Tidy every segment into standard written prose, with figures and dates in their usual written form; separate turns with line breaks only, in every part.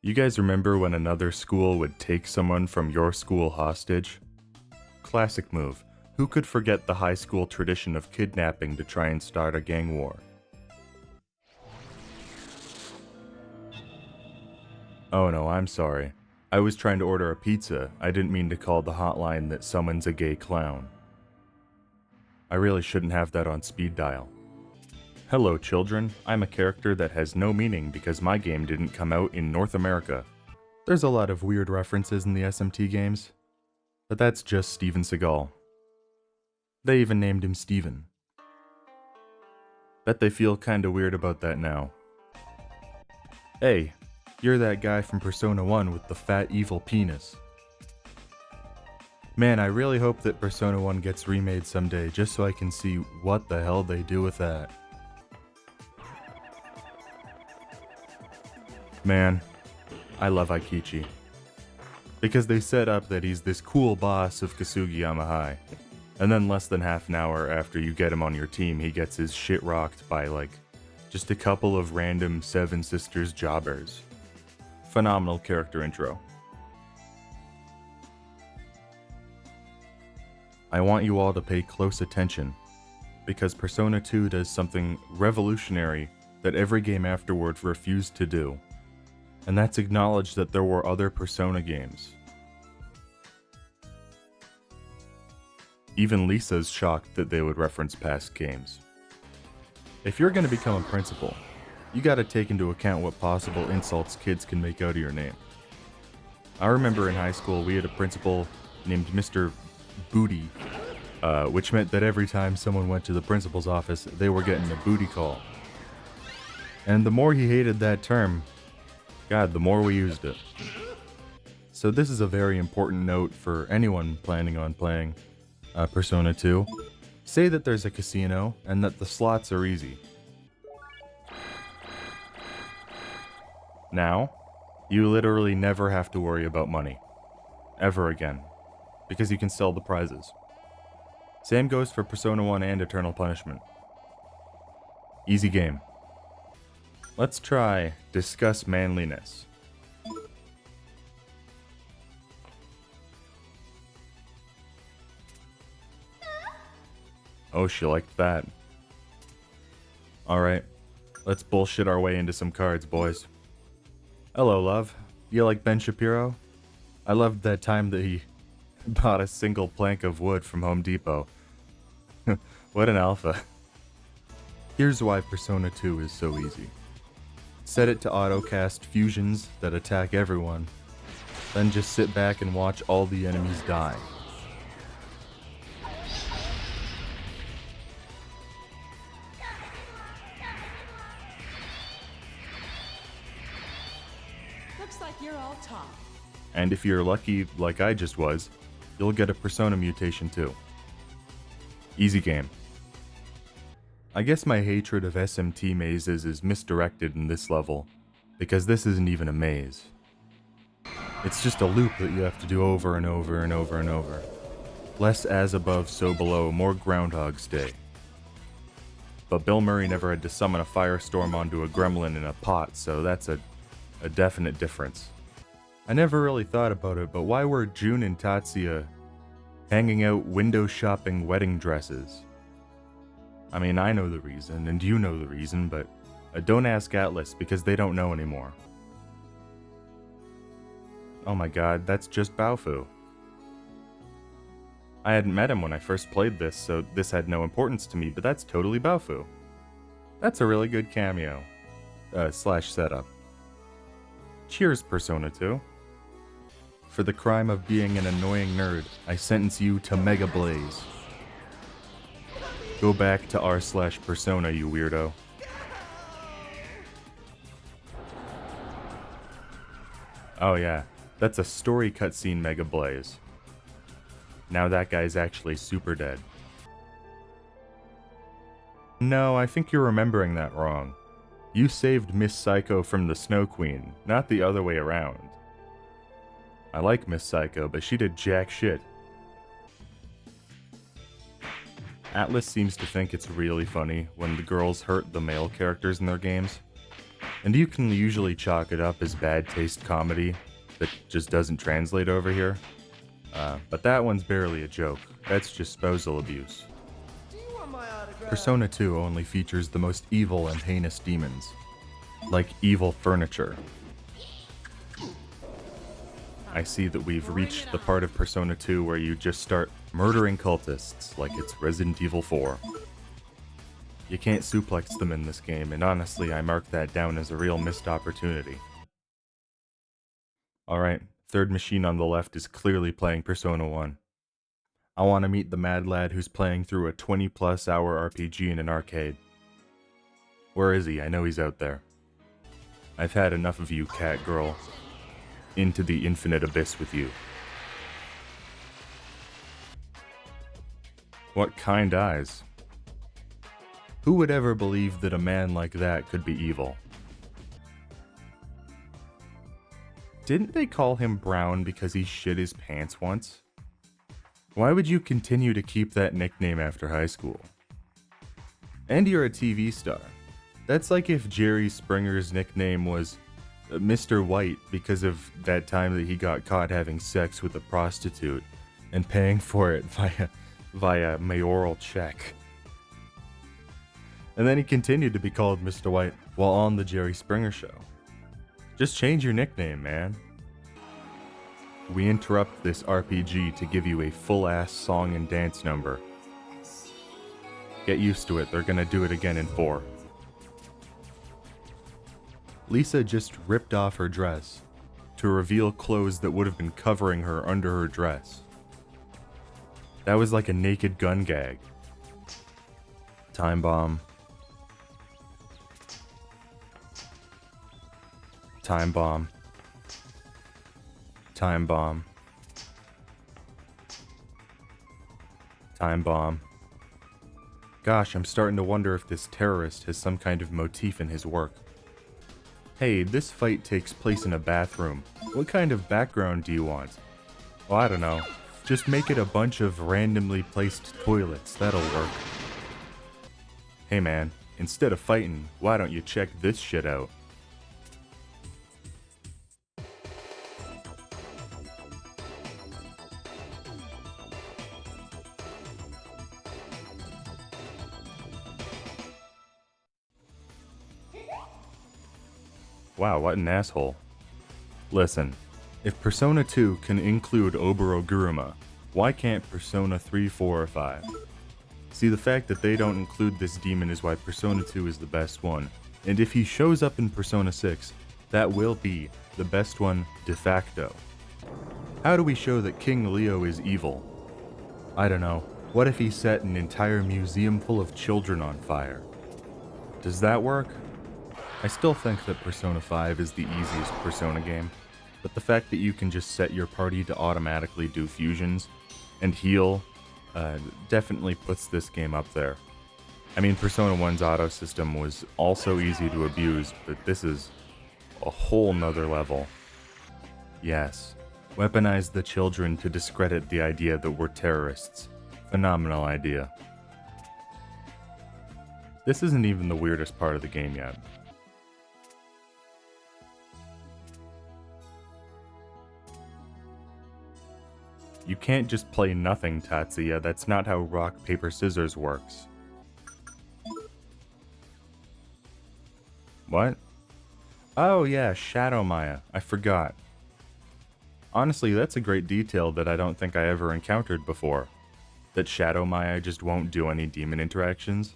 You guys remember when another school would take someone from your school hostage? Classic move. Who could forget the high school tradition of kidnapping to try and start a gang war? Oh no, I'm sorry. I was trying to order a pizza. I didn't mean to call the hotline that summons a gay clown. I really shouldn't have that on speed dial. Hello children, I'm a character that has no meaning because my game didn't come out in North America. There's a lot of weird references in the SMT games, but that's just Steven Seagal. They even named him Steven. Bet they feel kinda weird about that now. Hey, you're that guy from Persona 1 with the fat evil penis. Man, I really hope that Persona 1 gets remade someday just so I can see what the hell they do with that. Man, I love Aikichi. Because they set up that he's this cool boss of Kasugiyama High, and then less than half an hour after you get him on your team, he gets his shit rocked by just a couple of random Seven Sisters jobbers. Phenomenal character intro. I want you all to pay close attention, because Persona 2 does something revolutionary that every game afterward refused to do. And that's acknowledge that there were other Persona games. Even Lisa's shocked that they would reference past games. If you're going to become a principal, you gotta take into account what possible insults kids can make out of your name. I remember in high school we had a principal named Mr. Booty, which meant that every time someone went to the principal's office, they were getting a booty call. And the more he hated that term, God, the more we used it. So this is a very important note for anyone planning on playing Persona 2. Say that there's a casino and that the slots are easy. Now, you literally never have to worry about money. Ever again. Because you can sell the prizes. Same goes for Persona 1 and Eternal Punishment. Easy game. Let's try Discuss Manliness. Oh, she liked that. Alright, let's bullshit our way into some cards, boys. Hello, love. You like Ben Shapiro? I loved that time that he bought a single plank of wood from Home Depot. What an alpha. Here's why Persona 2 is so easy. Set it to autocast fusions that attack everyone, then just sit back and watch all the enemies die.
Looks like you're all talk.
And if you're lucky, like I just was, you'll get a Persona mutation too. Easy game. I guess my hatred of SMT mazes is misdirected in this level, because this isn't even a maze. It's just a loop that you have to do over and over and over and over. Less as above, so below, more Groundhog's Day. But Bill Murray never had to summon a firestorm onto a gremlin in a pot, so that's a definite difference. I never really thought about it, but why were June and Tatsuya hanging out window shopping wedding dresses? I mean, I know the reason, and you know the reason, but don't ask Atlas because they don't know anymore. Oh my god, that's just Baofu. I hadn't met him when I first played this, so this had no importance to me, but that's totally Baofu. That's a really good cameo. Slash setup. Cheers, Persona 2. For the crime of being an annoying nerd, I sentence you to Mega Blaze. Go back to r/Persona, you weirdo. Oh yeah, that's a story cutscene Mega Blaze. Now that guy's actually super dead. No, I think you're remembering that wrong. You saved Miss Psycho from the Snow Queen, not the other way around. I like Miss Psycho, but she did jack shit. Atlas seems to think it's really funny when the girls hurt the male characters in their games. And you can usually chalk it up as bad taste comedy that just doesn't translate over here. But that one's barely a joke. That's just spousal abuse. Persona 2 only features the most evil and heinous demons, like evil furniture. I see that we've reached the part of Persona 2 where you just start murdering cultists like it's Resident Evil 4. You can't suplex them in this game, and honestly, I mark that down as a real missed opportunity. Alright, third machine on the left is clearly playing Persona 1. I want to meet the mad lad who's playing through a 20+ hour RPG in an arcade. Where is he? I know he's out there. I've had enough of you, cat girl. Into the infinite abyss with you. What kind eyes? Who would ever believe that a man like that could be evil? Didn't they call him Brown because he shit his pants once? Why would you continue to keep that nickname after high school? And you're a TV star. That's like if Jerry Springer's nickname was Mr. White because of that time that he got caught having sex with a prostitute and paying for it via mayoral check. And then he continued to be called Mr. White while on the Jerry Springer show. Just change your nickname, man. We interrupt this RPG to give you a full-ass song and dance number. Get used to it, they're gonna do it again in 4. Lisa just ripped off her dress to reveal clothes that would have been covering her under her dress. That was like a naked gun gag. Time bomb. Time bomb. Time bomb. Time bomb. Gosh, I'm starting to wonder if this terrorist has some kind of motif in his work. Hey, this fight takes place in a bathroom. What kind of background do you want? Well, I don't know. Just make it a bunch of randomly placed toilets. That'll work. Hey man, instead of fighting, why don't you check this shit out? Wow, what an asshole. Listen, if Persona 2 can include Oboro Guruma, why can't Persona 3, 4, or 5? See, the fact that they don't include this demon is why Persona 2 is the best one, and if he shows up in Persona 6, that will be the best one de facto. How do we show that King Leo is evil? I don't know. What if he set an entire museum full of children on fire? Does that work? I still think that Persona 5 is the easiest Persona game, but the fact that you can just set your party to automatically do fusions and heal definitely puts this game up there. I mean, Persona 1's auto system was also easy to abuse, but this is a whole nother level. Yes, weaponize the children to discredit the idea that we're terrorists. Phenomenal idea. This isn't even the weirdest part of the game yet. You can't just play nothing, Tatsuya. That's not how rock, paper, scissors works. What? Oh yeah, Shadow Maya. I forgot. Honestly, that's a great detail that I don't think I ever encountered before. That Shadow Maya just won't do any demon interactions.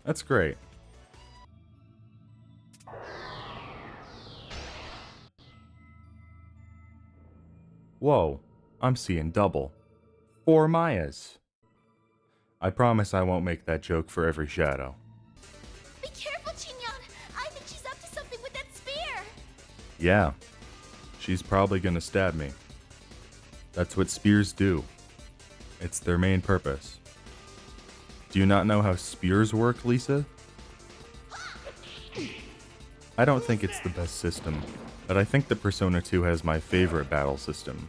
That's great. Whoa. I'm seeing double. 4 Mayas. I promise I won't make that joke for every shadow.
Be careful, Chinyon! I think she's up to something with that spear!
Yeah. She's probably gonna stab me. That's what spears do. It's their main purpose. Do you not know how spears work, Lisa? I don't think it's the best system, but I think that Persona 2 has my favorite battle system.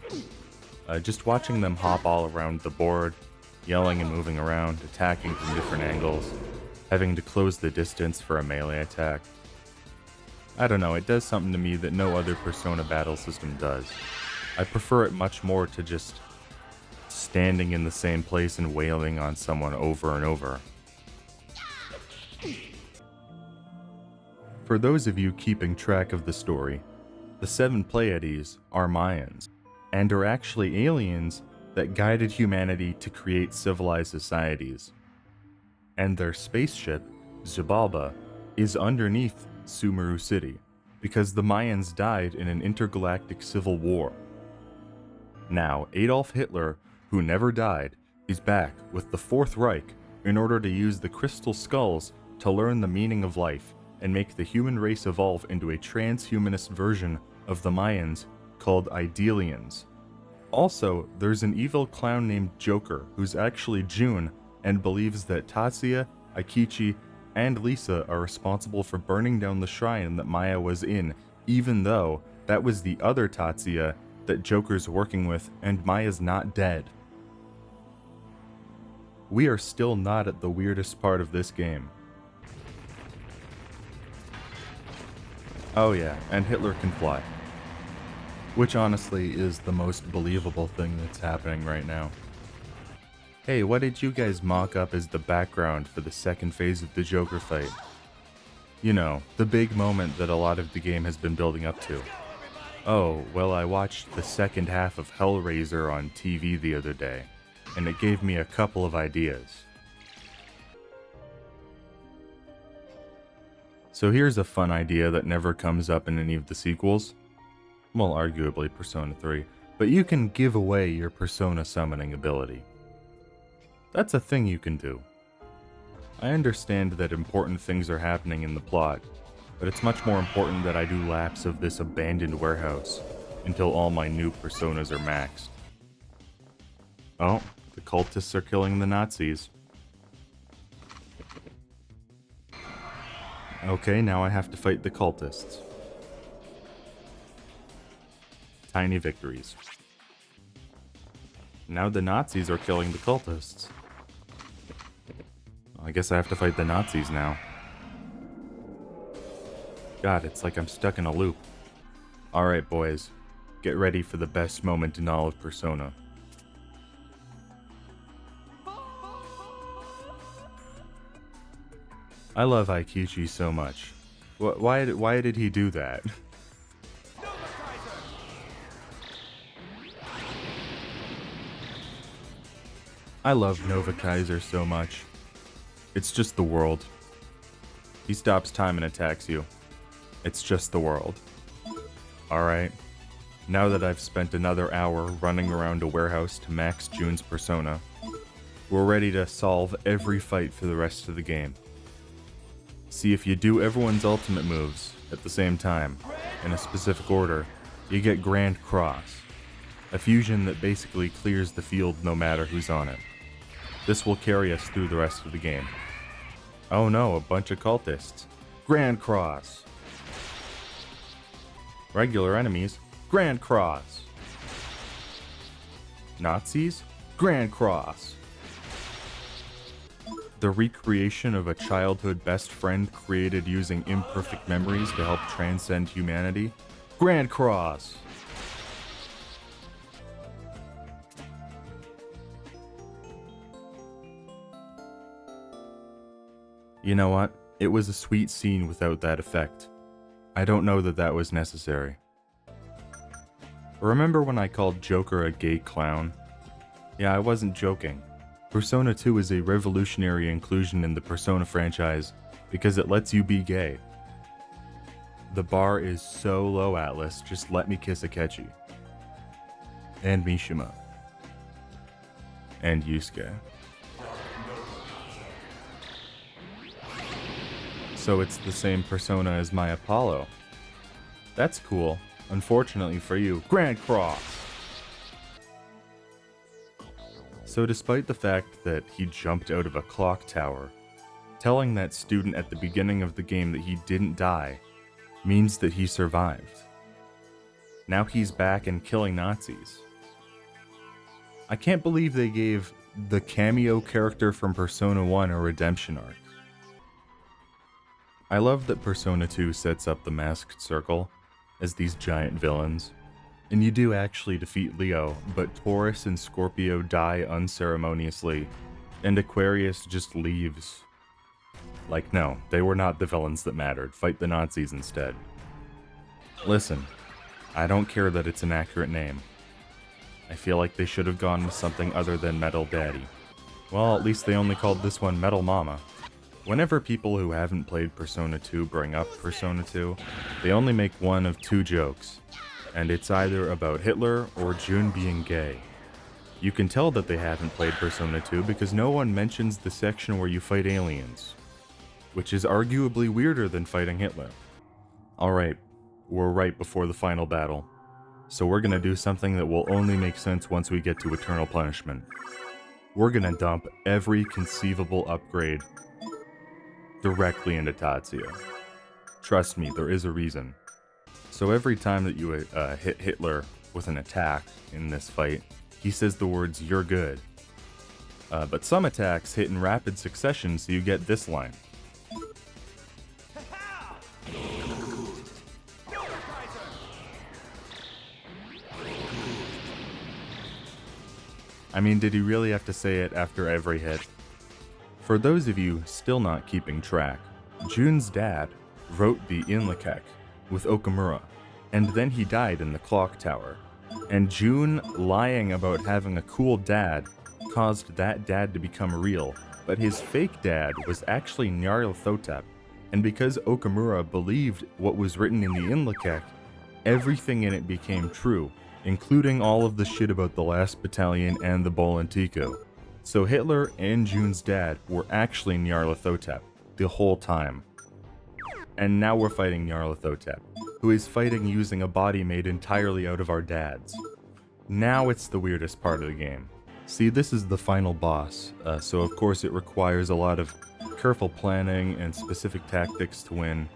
Just watching them hop all around the board, yelling and moving around, attacking from different angles, having to close the distance for a melee attack. I don't know, it does something to me that no other Persona battle system does. I prefer it much more to just standing in the same place and wailing on someone over and over. For those of you keeping track of the story, the 7 Pleiades are Mayans, and are actually aliens that guided humanity to create civilized societies. And their spaceship, Xibalba, is underneath Sumeru City, because the Mayans died in an intergalactic civil war. Now, Adolf Hitler, who never died, is back with the Fourth Reich in order to use the crystal skulls to learn the meaning of life and make the human race evolve into a transhumanist version of the Mayans called Idealians. Also, there's an evil clown named Joker who's actually June and believes that Tatsuya, Aikichi, and Lisa are responsible for burning down the shrine that Maya was in, even though that was the other Tatsuya that Joker's working with and Maya's not dead. We are still not at the weirdest part of this game. Oh yeah, and Hitler can fly. Which honestly is the most believable thing that's happening right now. Hey, what did you guys mock up as the background for the second phase of the Joker fight? You know, the big moment that a lot of the game has been building up to. Oh, well, I watched the second half of Hellraiser on TV the other day, and it gave me a couple of ideas. So here's a fun idea that never comes up in any of the sequels. Well, arguably Persona 3, but you can give away your Persona summoning ability. That's a thing you can do. I understand that important things are happening in the plot, but it's much more important that I do laps of this abandoned warehouse until all my new personas are maxed. Oh, the cultists are killing the Nazis. Okay, now I have to fight the cultists. Tiny victories. Now the Nazis are killing the cultists. I guess I have to fight the Nazis now. God, it's like I'm stuck in a loop. Alright boys, get ready for the best moment in all of Persona. I love Aikichi so much. Why did he do that? I love Nova Kaiser so much. It's just the world. He stops time and attacks you. It's just the world. Alright. Now that I've spent another hour running around a warehouse to max June's persona, we're ready to solve every fight for the rest of the game. See, if you do everyone's ultimate moves at the same time, in a specific order, you get Grand Cross, a fusion that basically clears the field no matter who's on it. This will carry us through the rest of the game. Oh no, a bunch of cultists. Grand Cross. Regular enemies. Grand Cross. Nazis. Grand Cross. The recreation of a childhood best friend created using imperfect memories to help transcend humanity. Grand Cross. You know what? It was a sweet scene without that effect. I don't know that that was necessary. Remember when I called Joker a gay clown? Yeah, I wasn't joking. Persona 2 is a revolutionary inclusion in the Persona franchise because it lets you be gay. The bar is so low, Atlas, just let me kiss Akechi. And Mishima. And Yusuke. So it's the same persona as my Apollo. That's cool. Unfortunately for you, Grand Cross! So despite the fact that he jumped out of a clock tower, telling that student at the beginning of the game that he didn't die means that he survived. Now he's back and killing Nazis. I can't believe they gave the cameo character from Persona 1 a redemption arc. I love that Persona 2 sets up the Masked Circle as these giant villains. And you do actually defeat Leo, but Taurus and Scorpio die unceremoniously, and Aquarius just leaves. Like, no, they were not the villains that mattered. Fight the Nazis instead. Listen, I don't care that it's an accurate name. I feel like they should have gone with something other than Metal Daddy. Well, at least they only called this one Metal Mama. Whenever people who haven't played Persona 2 bring up Persona 2, they only make one of two jokes, and it's either about Hitler or June being gay. You can tell that they haven't played Persona 2 because no one mentions the section where you fight aliens, which is arguably weirder than fighting Hitler. Alright, we're right before the final battle, so we're gonna do something that will only make sense once we get to Eternal Punishment. We're gonna dump every conceivable upgrade directly into Tatsuya. Trust me, there is a reason. So every time that you hit Hitler with an attack in this fight, he says the words, "You're good." But some attacks hit in rapid succession, so you get this line. I mean, did he really have to say it after every hit? For those of you still not keeping track, Jun's dad wrote the Inlakek with Okamura, and then he died in the clock tower. And Jun lying about having a cool dad caused that dad to become real, but his fake dad was actually Nyarlathotep, and because Okamura believed what was written in the Inlakek, everything in it became true, including all of the shit about the last battalion and the Bolantiku. So Hitler and Jun's dad were actually Nyarlathotep the whole time. And now we're fighting Nyarlathotep, who is fighting using a body made entirely out of our dads. Now it's the weirdest part of the game. See, this is the final boss, so of course it requires a lot of careful planning and specific tactics to win.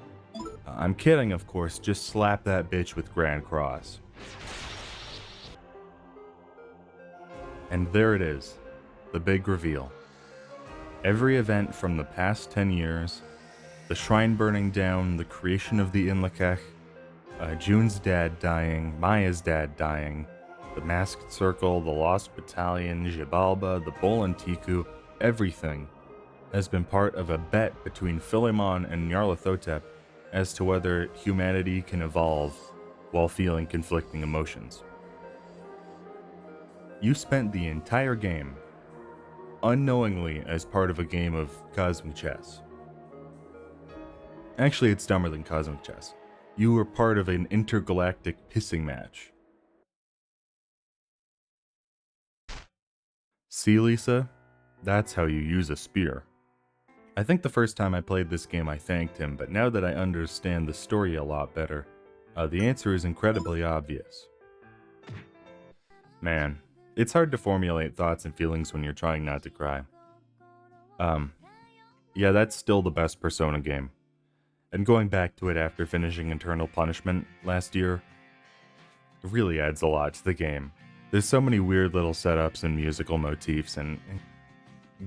I'm kidding, of course, just slap that bitch with Grand Cross. And there it is. The big reveal. Every event from the past 10 years, the shrine burning down, the creation of the Inlakek, Jun's dad dying, Maya's dad dying, the Masked Circle, the Lost Battalion, Xibalba, the Bolantiku, everything has been part of a bet between Philemon and Nyarlathotep as to whether humanity can evolve while feeling conflicting emotions. You spent the entire game unknowingly as part of a game of cosmic chess. Actually, it's dumber than cosmic chess. You were part of an intergalactic pissing match. See, Lisa? That's how you use a spear. I think the first time I played this game I thanked him, but now that I understand the story a lot better, the answer is incredibly obvious. Man, it's hard to formulate thoughts and feelings when you're trying not to cry. Yeah, that's still the best Persona game. And going back to it after finishing Eternal Punishment last year, it really adds a lot to the game. There's so many weird little setups and musical motifs, and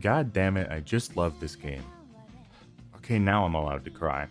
god damn it, I just love this game. Okay, now I'm allowed to cry.